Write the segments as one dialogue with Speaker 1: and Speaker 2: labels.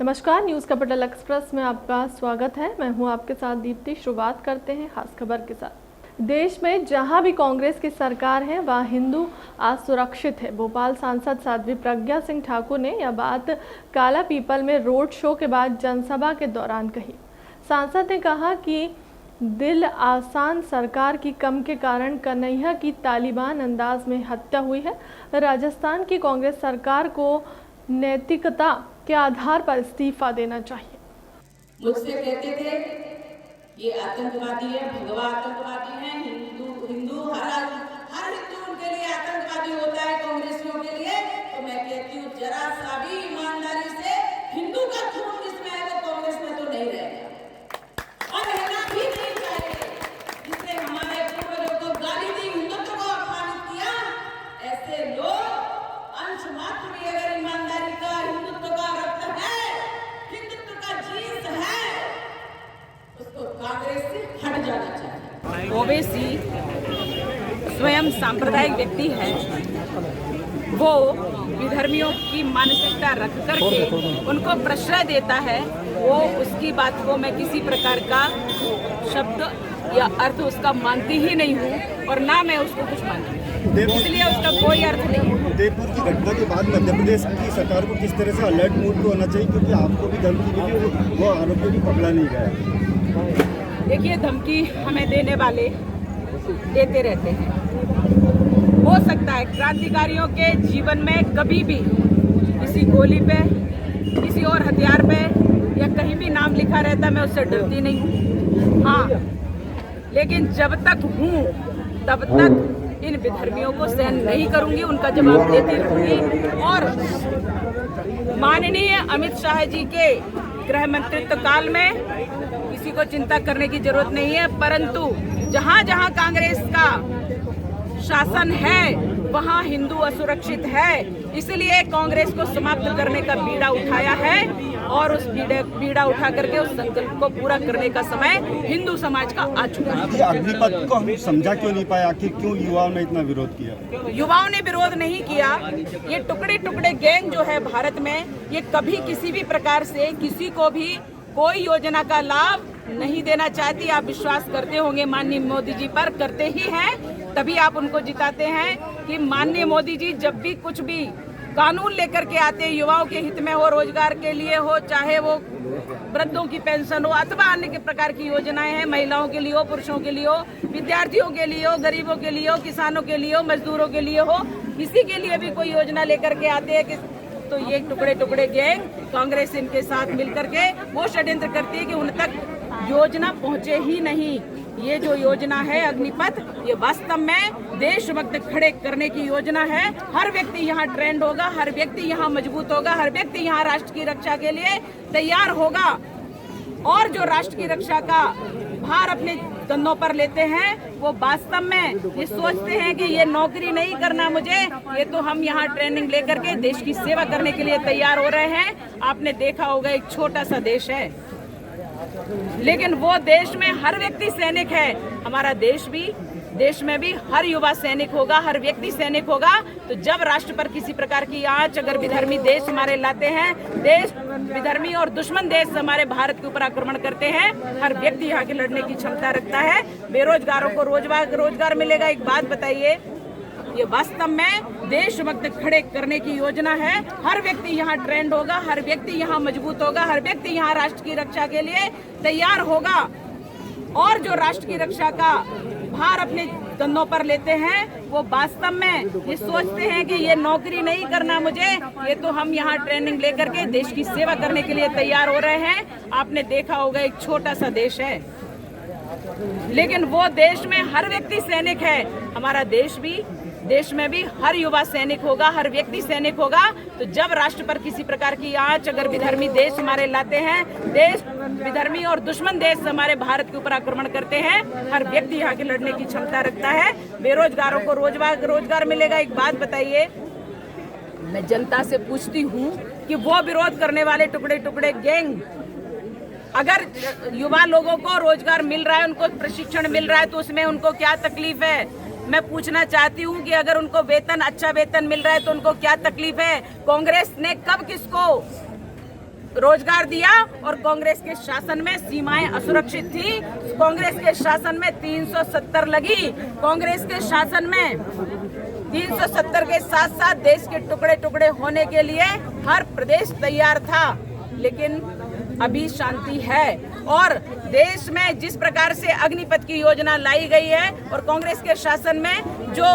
Speaker 1: नमस्कार, news capital express में आपका स्वागत है। मैं हूं आपके साथ दीप्ति। शुरुआत करते हैं खास खबर के साथ। देश में जहां भी कांग्रेस की सरकार है वहां हिंदू असुरक्षित है। भोपाल सांसद साध्वी प्रज्ञा सिंह ठाकुर ने यह बात काला पीपल में रोड शो के बाद जनसभा के दौरान कही। सांसद ने कहा कि दिल आसान सरकार की कम के कारण कन्हैया की तालिबान अंदाज में हत्या हुई है। राजस्थान की कांग्रेस सरकार को नैतिकता के आधार पर इस्तीफा देना चाहिए।
Speaker 2: मुझसे कहते थे ये आतंकवादी है, भगवा आतंकवादी है, हिंदू हर हिंदू उनके लिए आतंकवादी होता है, कांग्रेसियों के लिए। तो मैं कहती हूँ जरा सा भी ईमानदारी से हिंदू का खून जिसमें है वो कांग्रेस में तो नहीं रहेगा और रहना भी नहीं चाहिए। जिसने हमारे पूर्वजों को गाली दी, हिंदुत्व को अपमानित किया, ऐसे लोग अंश मात्र भी अगर ईमानदारी का, हिंदुत्व का रक्त है, हिंदुत्व का जीन्स है, उसको कांग्रेस से हट जाना चाहिए।
Speaker 3: ओवैसी स्वयं सांप्रदायिक व्यक्ति है। वो विधर्मियों की मानसिकता रख करके उनको प्रश्रय देता है। वो उसकी बात को मैं किसी प्रकार का शब्द या अर्थ उसका मानती ही नहीं हूँ और ना मैं उसको कुछ मानती हूँ, इसलिए उसका कोई अर्थ नहीं है।
Speaker 4: उदयपुर की घटना के बाद मध्य प्रदेश की सरकार को किस तरह से अलर्ट मोड पे होना चाहिए, क्योंकि आपको भी धमकी मिली, वो आरोपी भी पकड़ा नहीं गया।
Speaker 3: देखिए, धमकी हमें देने वाले देते रहते हैं। हो सकता है क्रांतिकारियों के जीवन में कभी भी किसी गोली पे, किसी और हथियार पे या कहीं भी नाम लिखा रहता, मैं उससे डरती नहीं हूँ। हाँ, लेकिन जब तक हूँ तब तक इन विधर्मियों को सहन नहीं करूंगी, उनका जवाब देती रहूंगी। और माननीय अमित शाह जी के गृह मंत्रित्व काल में किसी को चिंता करने की जरूरत नहीं है, परंतु जहां जहां कांग्रेस का शासन है वहां हिंदू असुरक्षित है। इसलिए कांग्रेस को समाप्त करने का बीड़ा उठाया है और उस बीड़ा उठा करके उस संकल्प को पूरा करने का समय हिंदू समाज का आ चुका है।
Speaker 4: अग्निपथ को हम समझा क्यों नहीं पाया, आखिर क्यों युवाओं ने इतना विरोध किया?
Speaker 3: युवाओं ने विरोध नहीं किया। ये टुकड़े टुकड़े गैंग जो है भारत में, ये कभी किसी भी प्रकार से किसी को भी कोई योजना का लाभ नहीं देना चाहती। आप विश्वास करते होंगे माननीय मोदी जी पर, करते ही हैं, तभी आप उनको जिताते हैं कि माननीय मोदी जी जब भी कुछ भी कानून लेकर के आते हैं, युवाओं के हित में हो, रोजगार के लिए हो, चाहे वो वृद्धों की पेंशन हो अथवा अन्य के प्रकार की योजनाएं हैं, महिलाओं के लिए हो, पुरुषों के लिए हो, विद्यार्थियों के लिए हो, गरीबों के लिए हो, किसानों के लिए हो, मजदूरों के लिए हो, किसी के लिए भी कोई योजना लेकर के आते हैं तो ये टुकड़े टुकड़े गैंग कांग्रेस इनके साथ मिलकर के वो षड्यंत्र करती है कि उन तक योजना पहुंचे ही नहीं। ये जो योजना है अग्निपथ, ये वास्तव में देशभक्त खड़े करने की योजना है। हर व्यक्ति यहाँ ट्रेंड होगा, हर व्यक्ति यहाँ मजबूत होगा, हर व्यक्ति यहाँ राष्ट्र की रक्षा के लिए तैयार होगा। और जो राष्ट्र की रक्षा का भार अपने कंधों पर लेते हैं वो वास्तव में ये सोचते हैं कि ये नौकरी नहीं करना मुझे, ये तो हम यहाँ ट्रेनिंग लेकर के देश की सेवा करने के लिए तैयार हो रहे हैं। आपने देखा होगा एक छोटा सा देश है, लेकिन वो देश में हर व्यक्ति सैनिक है। हमारा देश में भी हर युवा सैनिक होगा, हर व्यक्ति सैनिक होगा। तो जब राष्ट्र पर किसी प्रकार की आंच अगर विधर्मी देश हमारे लाते हैं, देश विधर्मी और दुश्मन देश हमारे भारत के ऊपर आक्रमण करते हैं, हर व्यक्ति यहाँ के लड़ने की क्षमता रखता है। बेरोजगारों को रोजगार मिलेगा। एक बात बताइए, ये वास्तव में देशभक्त खड़े करने की योजना है। हर व्यक्ति यहाँ ट्रेंड होगा, हर व्यक्ति यहाँ मजबूत होगा, हर व्यक्ति यहाँ राष्ट्र की रक्षा के लिए तैयार होगा। और जो राष्ट्र की रक्षा का भार अपने कंधों पर लेते हैं वो वास्तव में ये सोचते हैं कि ये नौकरी नहीं करना मुझे, ये तो हम यहाँ ट्रेनिंग लेकर के देश की सेवा करने के लिए तैयार हो रहे हैं। आपने देखा होगा एक छोटा सा देश है, लेकिन वो देश में हर व्यक्ति सैनिक है। हमारा देश में भी हर युवा सैनिक होगा, हर व्यक्ति सैनिक होगा। तो जब राष्ट्र पर किसी प्रकार की आंच अगर विधर्मी देश हमारे लाते हैं, देश विधर्मी और दुश्मन देश हमारे भारत के ऊपर आक्रमण करते हैं, हर व्यक्ति यहाँ के लड़ने की क्षमता रखता है। बेरोजगारों को रोजगार मिलेगा। एक बात बताइए, मैं जनता से पूछती हूँ कि वो विरोध करने वाले टुकड़े टुकड़े गैंग, अगर युवा लोगों को रोजगार मिल रहा है, उनको प्रशिक्षण मिल रहा है, तो उसमें उनको क्या तकलीफ है? मैं पूछना चाहती हूँ कि अगर उनको अच्छा वेतन मिल रहा है तो उनको क्या तकलीफ है? कांग्रेस ने कब किसको रोजगार दिया और कांग्रेस के शासन में सीमाएं असुरक्षित थी। कांग्रेस के शासन में 370 लगी। कांग्रेस के शासन में 370 के साथ साथ देश के टुकड़े टुकड़े होने के लिए हर प्रदेश तैयार था, लेकिन अभी शांति है। और देश में जिस प्रकार से अग्निपथ की योजना लाई गई है और कांग्रेस के शासन में जो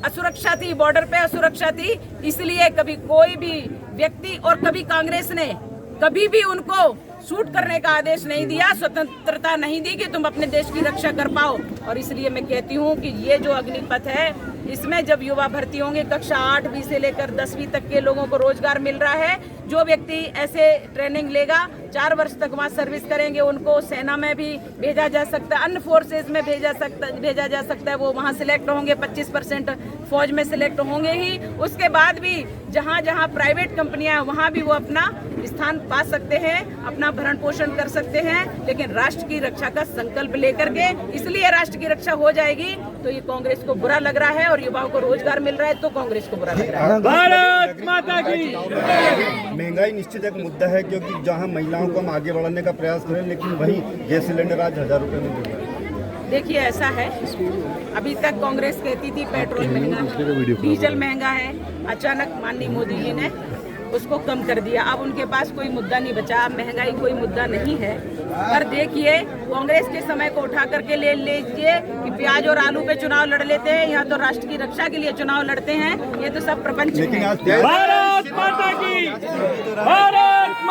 Speaker 3: असुरक्षा थी, बॉर्डर पे असुरक्षा थी, इसलिए कभी कोई भी व्यक्ति और कभी कांग्रेस ने कभी भी उनको शूट करने का आदेश नहीं दिया, स्वतंत्रता नहीं दी कि तुम अपने देश की रक्षा कर पाओ। और इसलिए मैं कहती हूँ कि ये जो अग्निपथ है, इसमें जब युवा भर्ती होंगे, कक्षा 8वीं से लेकर 10वीं तक के लोगों को रोजगार मिल रहा है। जो व्यक्ति ऐसे ट्रेनिंग लेगा, 4 वर्ष तक वहाँ सर्विस करेंगे, उनको सेना में भी भेजा जा सकता है, अन्य फोर्सेज में भेजा जा सकता है। वो वहाँ सिलेक्ट होंगे, 25% फौज में सिलेक्ट होंगे ही। उसके बाद भी जहाँ जहाँ प्राइवेट कंपनियां हैं, वहाँ भी वो अपना स्थान पा सकते हैं, अपना भरण पोषण कर सकते हैं, लेकिन राष्ट्र की रक्षा का संकल्प लेकर के। इसलिए राष्ट्र की रक्षा हो जाएगी तो ये कांग्रेस को बुरा लग रहा है और युवाओं को रोजगार मिल रहा है तो कांग्रेस को बुरा लग रहा है।
Speaker 5: भारत माता की।
Speaker 4: महंगाई निश्चित एक मुद्दा है, क्योंकि जहां महिलाओं को हम आगे बढ़ाने का प्रयास करें, लेकिन वही गैस सिलेंडर आज 1000 रुपए में मिल रहा है।
Speaker 3: देखिए, ऐसा है, अभी तक कांग्रेस कहती थी पेट्रोल महंगा है, डीजल महंगा है। अचानक माननीय मोदी जी ने उसको कम कर दिया। अब उनके पास कोई मुद्दा नहीं बचा, अब महंगाई कोई मुद्दा नहीं है। पर देखिए, कांग्रेस के समय को उठा करके ले लीजिए कि प्याज और आलू पे चुनाव लड़ लेते हैं, यहाँ तो राष्ट्र की रक्षा के लिए चुनाव लड़ते हैं। ये तो सब प्रपंच है।
Speaker 5: भारत माता की। भारत